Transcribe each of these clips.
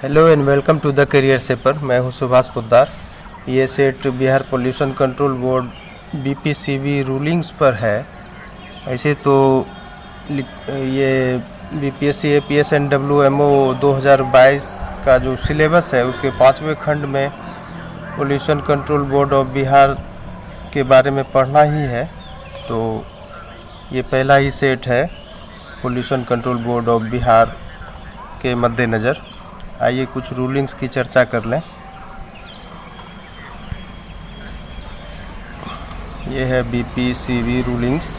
Hello and welcome to the career sapper. मैं हूं सुभाष पोद्दार। ये set Bihar pollution control board BPCB rulings पर है। ऐसे तो ये बीपीएससी एपीएस एंड डब्ल्यूएमओ 2022 का जो सिलेबस है उसके 5वें खंड में pollution control board of Bihar के बारे में पढ़ना ही है। तो ये पहला ही सेट है pollution control board of Bihar के मद्देनज़र। आइए कुछ रूलिंग्स की चर्चा कर लें। ये है बीपीसीबी रूलिंग्स।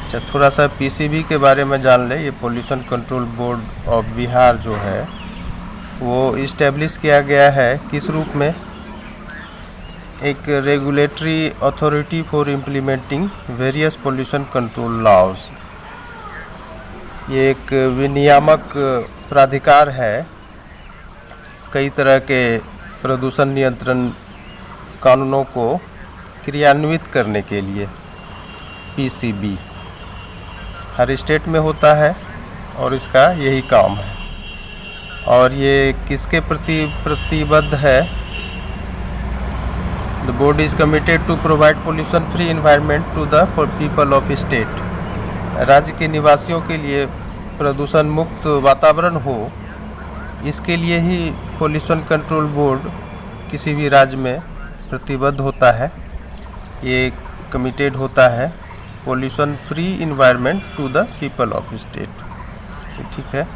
अच्छा, थोड़ा सा पीसीबी के बारे में जान लें। ये pollution control board of Bihar जो है वो इस्टेब्लिश किया गया है किस रूप में? एक regulatory authority for implementing various pollution control laws. ये एक विनियामक प्राधिकार है कई तरह के प्रदूषण नियंत्रण कानूनों को क्रियान्वित करने के लिए। पीसीबी हर स्टेट में होता है और इसका यही काम है। और ये किसके प्रति प्रतिबद्ध है? The board is committed to provide pollution free environment to the people of state. राज्य के निवासियों के लिए प्रदूषण मुक्त वातावरण हो, इसके लिए ही पोल्यूशन कंट्रोल बोर्ड किसी भी राज्य में प्रतिबद्ध होता है। ये कमिटेड होता है pollution free environment to the people of state. ठीक है।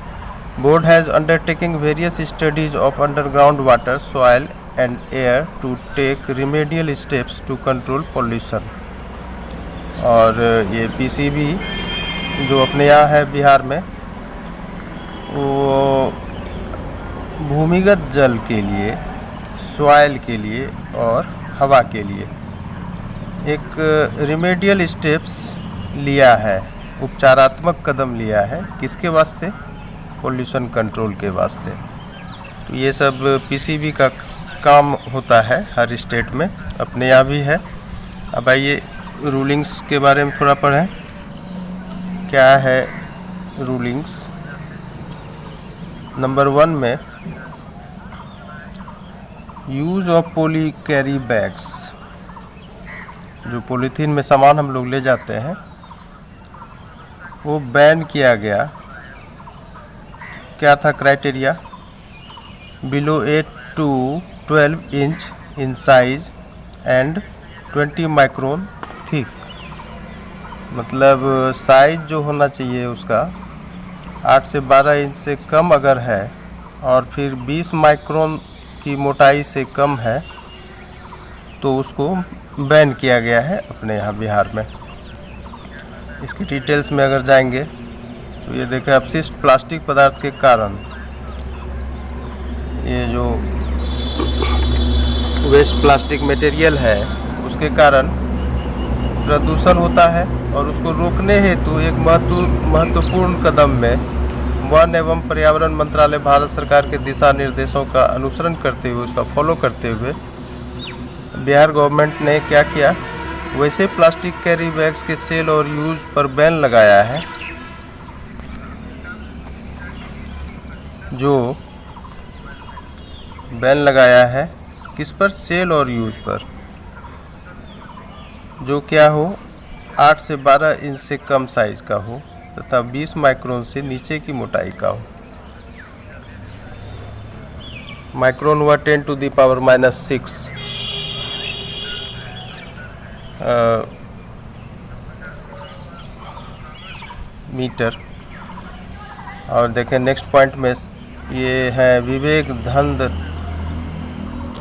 Board has undertaking various studies of underground water, soil and air to take remedial steps to control pollution. और ये पीसीबी जो अपने यहाँ है बिहार में, वो भूमिगत जल के लिए, सॉइल के लिए और हवा के लिए एक रिमेडियल स्टेप्स लिया है, उपचारात्मक कदम लिया है। किसके वास्ते? पोल्यूशन कंट्रोल के वास्ते। तो ये सब पीसीबी का काम होता है हर स्टेट में, अपने यहाँ भी है। अब आइए रूलिंग्स के बारे में थोड़ा पढ़ें। क्या है रूलिंग्स? नंबर 1 में use of poly carry bags. जो पॉलीथीन में सामान हम लोग ले जाते हैं वो बैन किया गया। क्या था criteria? Below 8 to 12 inch in size and 20 micron thick. मतलब साइज जो होना चाहिए उसका 8 से 12 इंच से कम अगर है और फिर 20 माइक्रोन की मोटाई से कम है तो उसको बैन किया गया है अपने यहाँ बिहार में। इसकी डिटेल्स में अगर जाएंगे तो ये देखें, अपशिष्ट प्लास्टिक पदार्थ के कारण, ये जो वेस्ट प्लास्टिक मटेरियल है उसके कारण प्रदूषण होता है और उसको रोकने हेतु एक महत्वपूर्ण कदम में वन एवं पर्यावरण मंत्रालय भारत सरकार के दिशा निर्देशों का अनुसरण करते हुए, उसका फॉलो करते हुए बिहार गवर्नमेंट ने क्या किया? वैसे प्लास्टिक कैरी बैग्स के सेल और यूज़ पर बैन लगाया है। जो बैन लगाया है किस पर? सेल और यूज़ पर। जो क्या हो? 8 से 12 इंच से कम साइज का हो तथा 20 माइक्रोन से नीचे की मोटाई का हो। माइक्रोन हुआ 10 to the power -6 मीटर। और देखें नेक्स्ट पॉइंट में ये है विवेक धंध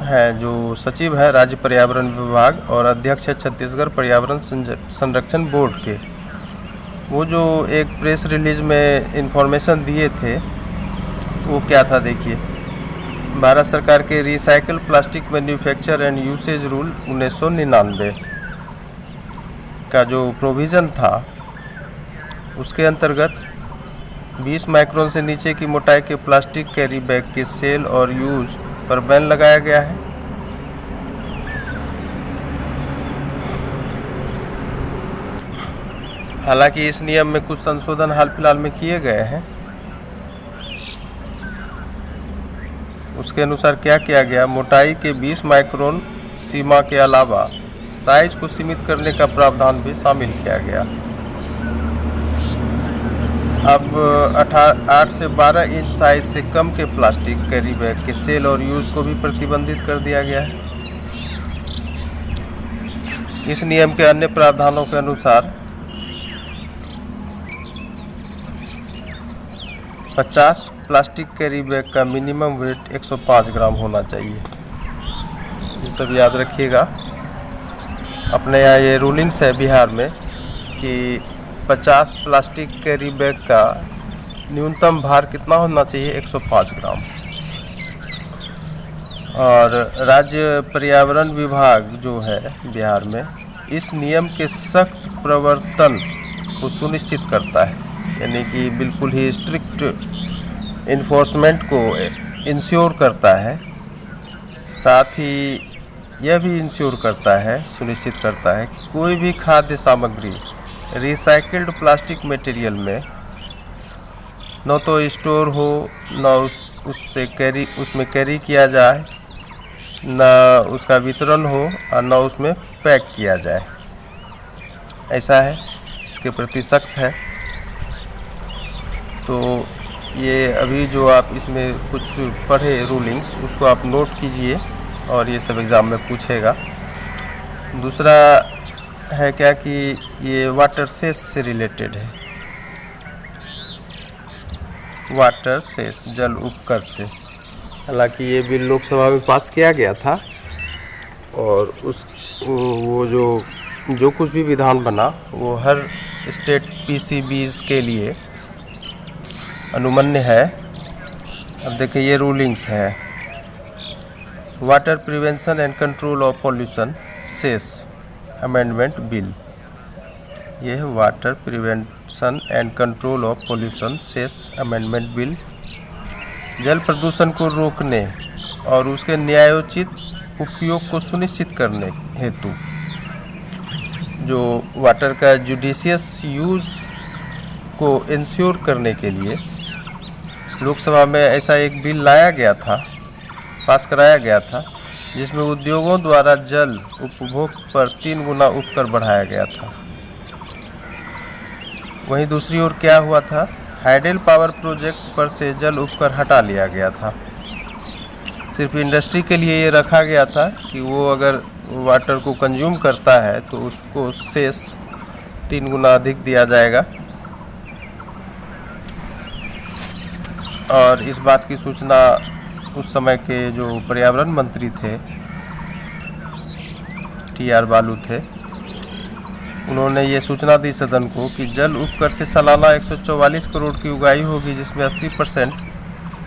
है, जो सचिव है राज्य पर्यावरण विभाग और अध्यक्ष है छत्तीसगढ़ पर्यावरण संरक्षण बोर्ड के। वो जो एक प्रेस रिलीज में इंफॉर्मेशन दिए थे वो क्या था? देखिए, भारत सरकार के recycle plastic manufacture and usage rule 1999 का जो प्रोविज़न था उसके अंतर्गत 20 माइक्रोन से नीचे की मोटाई के प्लास्टिक कैरी बैग के सेल और यूज़ पर बैन लगाया गया है। हालांकि इस नियम में कुछ संशोधन हाल फिलहाल में किए गए हैं। उसके अनुसार क्या किया गया, मोटाई के 20 माइक्रोन सीमा के अलावा साइज को सीमित करने का प्रावधान भी शामिल किया गया। अब 8 से 12 इंच साइज से कम के प्लास्टिक कैरी बैग के सेल और यूज़ को भी प्रतिबंधित कर दिया गया है। इस नियम के अन्य प्रावधानों के अनुसार 50 प्लास्टिक कैरी बैग का मिनिमम वेट 105 ग्राम होना चाहिए। ये सब याद रखिएगा। अपने यहाँ ये रूलिंग्स है बिहार में कि 50 प्लास्टिक कैरी बैग का न्यूनतम भार कितना होना चाहिए, 105 ग्राम। और राज्य पर्यावरण विभाग जो है बिहार में इस नियम के सख्त प्रवर्तन को सुनिश्चित करता है, यानी कि बिल्कुल ही स्ट्रिक्ट इन्फोर्समेंट को इंश्योर करता है। साथ ही यह भी इंश्योर करता है, सुनिश्चित करता है कि कोई भी खाद्य सामग्री रिसाइकिल्ड प्लास्टिक मटेरियल में न तो स्टोर हो, न उसमें कैरी किया जाए, न उसका वितरण हो और न उसमें पैक किया जाए। ऐसा है, इसके प्रति सख्त है। तो ये अभी जो आप इसमें कुछ पढ़े रूलिंग्स, उसको आप नोट कीजिए और ये सब एग्ज़ाम में पूछेगा। दूसरा है क्या कि ये वाटर सेस से रिलेटेड है, वाटर सेस जल उपकर से। हालांकि ये बिल लोकसभा में पास किया गया था और वो जो कुछ भी विधान बना वो हर स्टेट पीसीबीज के लिए अनुमन्य है। अब देखिए ये रूलिंग्स है, water prevention and control of pollution cess amendment bill. ये है water prevention and control of pollution cess amendment bill. जल प्रदूषण को रोकने और उसके न्यायोचित उपयोग को सुनिश्चित करने हेतु जो वाटर का जुडिशियस यूज़ को इंश्योर करने के लिए लोकसभा में ऐसा एक बिल लाया गया था, पास कराया गया था, जिसमें उद्योगों द्वारा जल उपभोग पर 3 गुना उपकर बढ़ाया गया था। वहीं दूसरी ओर क्या हुआ था, हाइडल पावर प्रोजेक्ट पर से जल उपकर हटा लिया गया था। सिर्फ इंडस्ट्री के लिए ये रखा गया था कि वो अगर वाटर को कंज्यूम करता है तो उसको सेस 3 गुना अधिक दिया जाएगा। और इस बात की सूचना उस समय के जो पर्यावरण मंत्री थे TR बालू थे, उन्होंने ये सूचना दी सदन को कि जल उपकर से सालाना 144 करोड़ की उगाही होगी, जिसमें 80%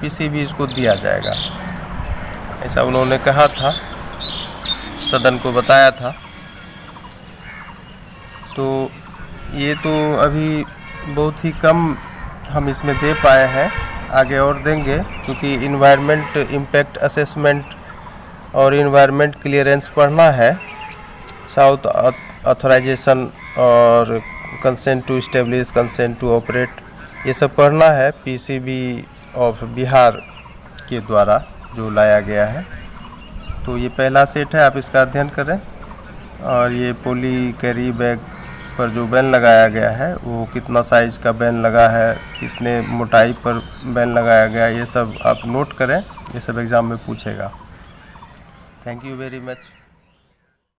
पीसीबी को दिया जाएगा। ऐसा उन्होंने कहा था, सदन को बताया था। तो ये तो अभी बहुत ही कम हम इसमें दे पाए हैं, आगे और देंगे, क्योंकि इन्वायरमेंट इम्पैक्ट असेसमेंट और इन्वायरमेंट क्लियरेंस पढ़ना है, साउथ ऑथराइजेशन और consent to establish, consent to operate, ये सब पढ़ना है पीसीबी ऑफ बिहार के द्वारा जो लाया गया है। तो ये पहला सेट है, आप इसका अध्ययन करें। और ये पॉली कैरी बैग पर जो बैन लगाया गया है वो कितना साइज का बैन लगा है, कितने मोटाई पर बैन लगाया गया, ये सब आप नोट करें, ये सब एग्ज़ाम में पूछेगा। Thank you very much.